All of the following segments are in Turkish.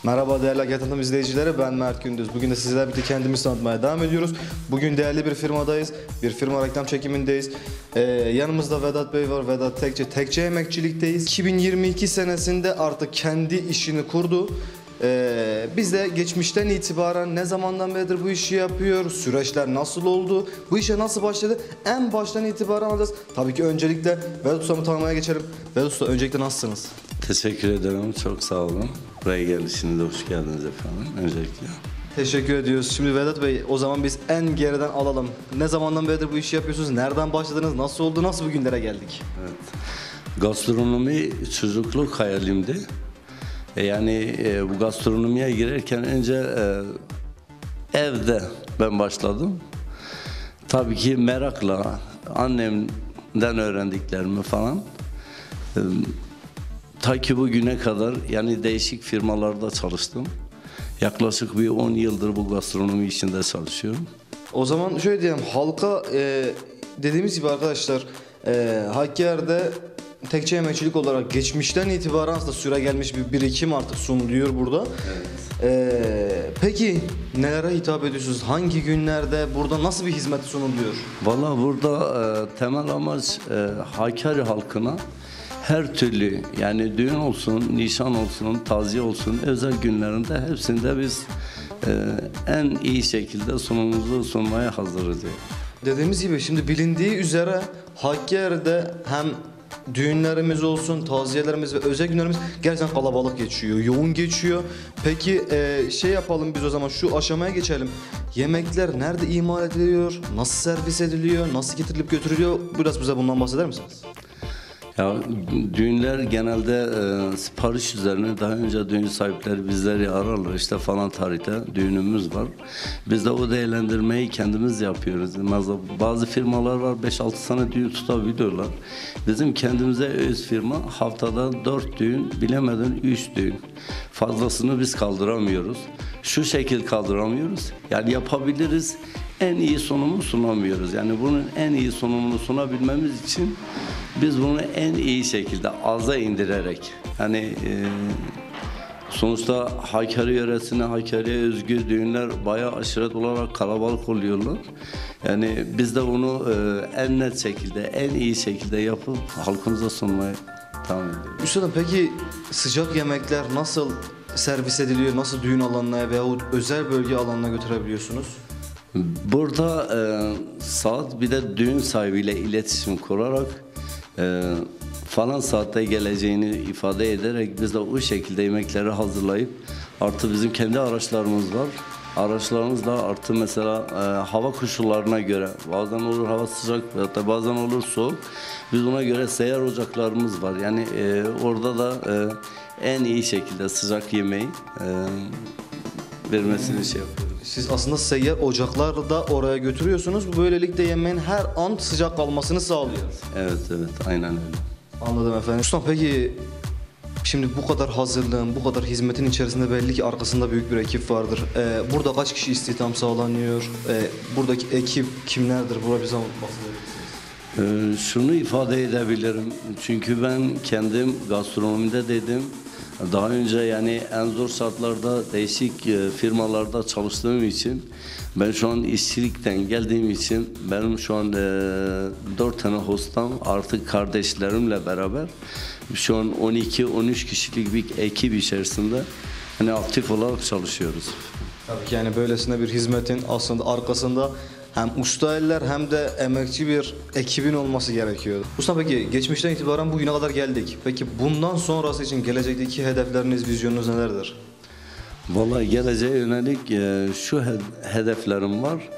Merhaba değerli Hakikat izleyicileri, ben Mert Gündüz. Bugün de sizlerle birlikte kendimizi tanıtmaya devam ediyoruz. Bugün değerli bir firmadayız. Bir firma reklam çekimindeyiz. Yanımızda Vedat Bey var. Vedat Tekçe emekçilikteyiz. 2022 senesinde artık kendi işini kurdu. Biz de geçmişten itibaren ne zamandan beridir bu işi yapıyor, süreçler nasıl oldu, bu işe nasıl başladı, en baştan itibaren alacağız. Tabii ki öncelikle Vedat Usta'mı tanımaya geçelim. Vedat Usta, öncelikle nasılsınız? Teşekkür ederim, çok sağ olun. Buraya gelişinize hoş geldiniz efendim, öncelikle. Teşekkür ediyoruz. Şimdi Vedat Bey, o zaman biz en geriden alalım. Ne zamandan beridir bu işi yapıyorsunuz, nereden başladınız, nasıl oldu, nasıl bugünlere geldik? Evet. Gastronomi çocukluk hayalimdi. Bu gastronomiye girerken önce evde ben başladım. Tabii ki merakla, annemden öğrendiklerimi falan. Ta ki bugüne kadar değişik firmalarda çalıştım. Yaklaşık bir 10 yıldır bu gastronomi içinde çalışıyorum. O zaman şöyle diyelim, halka dediğimiz gibi arkadaşlar, Hakkari'de tekçe emekçilik olarak geçmişten itibaren aslında süre gelmiş bir birikim artık sunuluyor burada. Evet. Peki nelere hitap ediyorsunuz? Hangi günlerde burada nasıl bir hizmet sunuluyor? Vallahi burada temel amaç Hakkari halkına her türlü düğün olsun, nişan olsun, taziye olsun, özel günlerinde hepsinde biz en iyi şekilde sunumumuzu sunmaya hazırız. Dediğimiz gibi şimdi bilindiği üzere Hakkari'de hem düğünlerimiz olsun, taziyelerimiz ve özel günlerimiz gerçekten kalabalık geçiyor, yoğun geçiyor. Peki şey yapalım biz o zaman, şu aşamaya geçelim. Yemekler nerede imal ediliyor, nasıl servis ediliyor, nasıl getirilip götürülüyor? Biraz bize bundan bahseder misiniz? Düğünler genelde sipariş üzerine, daha önce düğün sahipleri bizleri ararlar, işte falan tarihte düğünümüz var. Biz de o değerlendirmeyi kendimiz yapıyoruz. Bazı firmalar var 5-6 tane düğün tutabiliyorlar. Bizim kendimize öz firma haftada 4 düğün, bilemeden 3 düğün. Fazlasını biz kaldıramıyoruz. Şu şekil kaldıramıyoruz. Yapabiliriz, en iyi sunumu sunamıyoruz. Bunun en iyi sunumunu sunabilmemiz için biz bunu en iyi şekilde aza indirerek, sonuçta Hakkari yöresine, Hakkari'ye özgü düğünler bayağı aşiret olarak kalabalık oluyorlar. Biz de onu en net şekilde, en iyi şekilde yapıp halkımıza sunmayı tahmin ediyoruz. Üstadım, peki sıcak yemekler nasıl servis ediliyor, nasıl düğün alanına veyahut özel bölge alanına götürebiliyorsunuz? Burada saat bir de düğün sahibiyle iletişim kurarak falan saatte geleceğini ifade ederek biz de o şekilde yemekleri hazırlayıp, artı bizim kendi araçlarımız var. Araçlarımızla artı mesela hava koşullarına göre bazen olur hava sıcak hatta bazen olur soğuk. Biz ona göre seyyar ocaklarımız var. Orada da en iyi şekilde sıcak yemeği vermesini yapıyoruz. Siz aslında seyyar ocakları da oraya götürüyorsunuz. Bu böylelikle yemeğin her an sıcak kalmasını sağlıyor. Evet, aynen öyle. Anladım efendim. Usta, peki şimdi bu kadar hazırlığın, bu kadar hizmetin içerisinde belli ki arkasında büyük bir ekip vardır. Burada kaç kişi istihdam sağlanıyor? Buradaki ekip kimlerdir? Burada bize bahsedebilir misiniz? Şunu ifade edebilirim. Çünkü ben kendim gastronomide dedim. Daha önce en zor şartlarda değişik firmalarda çalıştığım için, ben şu an işçilikten geldiğim için benim şu an 4 tane hostam artık kardeşlerimle beraber şu an 12-13 kişilik bir ekip içerisinde aktif olarak çalışıyoruz. Tabii ki böylesine bir hizmetin aslında arkasında hem usta eller hem de emekçi bir ekibin olması gerekiyor. Usta, peki geçmişten itibaren bugüne kadar geldik. Peki bundan sonrası için gelecekteki hedefleriniz, vizyonunuz nelerdir? Vallahi geleceğe yönelik şu hedeflerim var.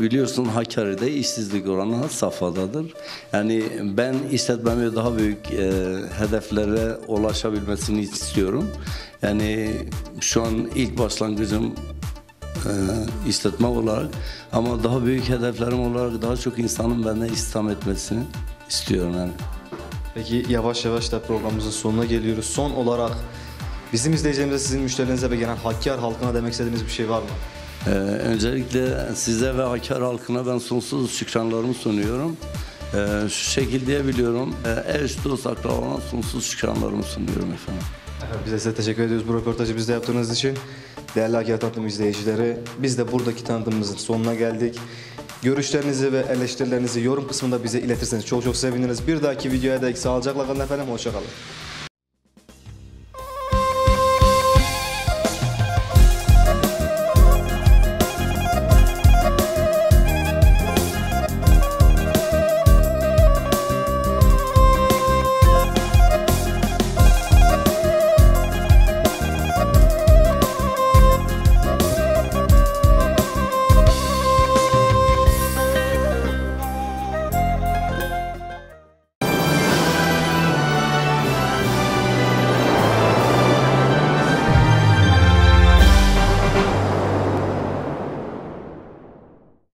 Biliyorsun Hakkari'de işsizlik oranı had safhadadır. Ben işletmeme daha büyük hedeflere ulaşabilmesini istiyorum. Şu an ilk başlangıcım işletme olarak, ama daha büyük hedeflerim olarak daha çok insanın benden istihdam etmesini istiyorum. Peki yavaş yavaş da programımızın sonuna geliyoruz. Son olarak bizim izleyicilerimize, sizin müşterilerinize ve genel Hakkari halkına demek istediğiniz bir şey var mı? Öncelikle size ve Hakkari halkına ben sonsuz şükranlarımı sunuyorum. Şu şekilde diyebiliyorum, eş dost akrabama sonsuz şükranlarımı sunuyorum efendim. Biz de size teşekkür ediyoruz bu röportajı bizde yaptığınız için. Değerli Akya Tanıtım izleyicileri, biz de buradaki tanıtımımızın sonuna geldik. Görüşlerinizi ve eleştirilerinizi yorum kısmında bize iletirseniz çok çok seviniriz. Bir dahaki videoya dek sağlıcakla kalın efendim, hoşça kalın.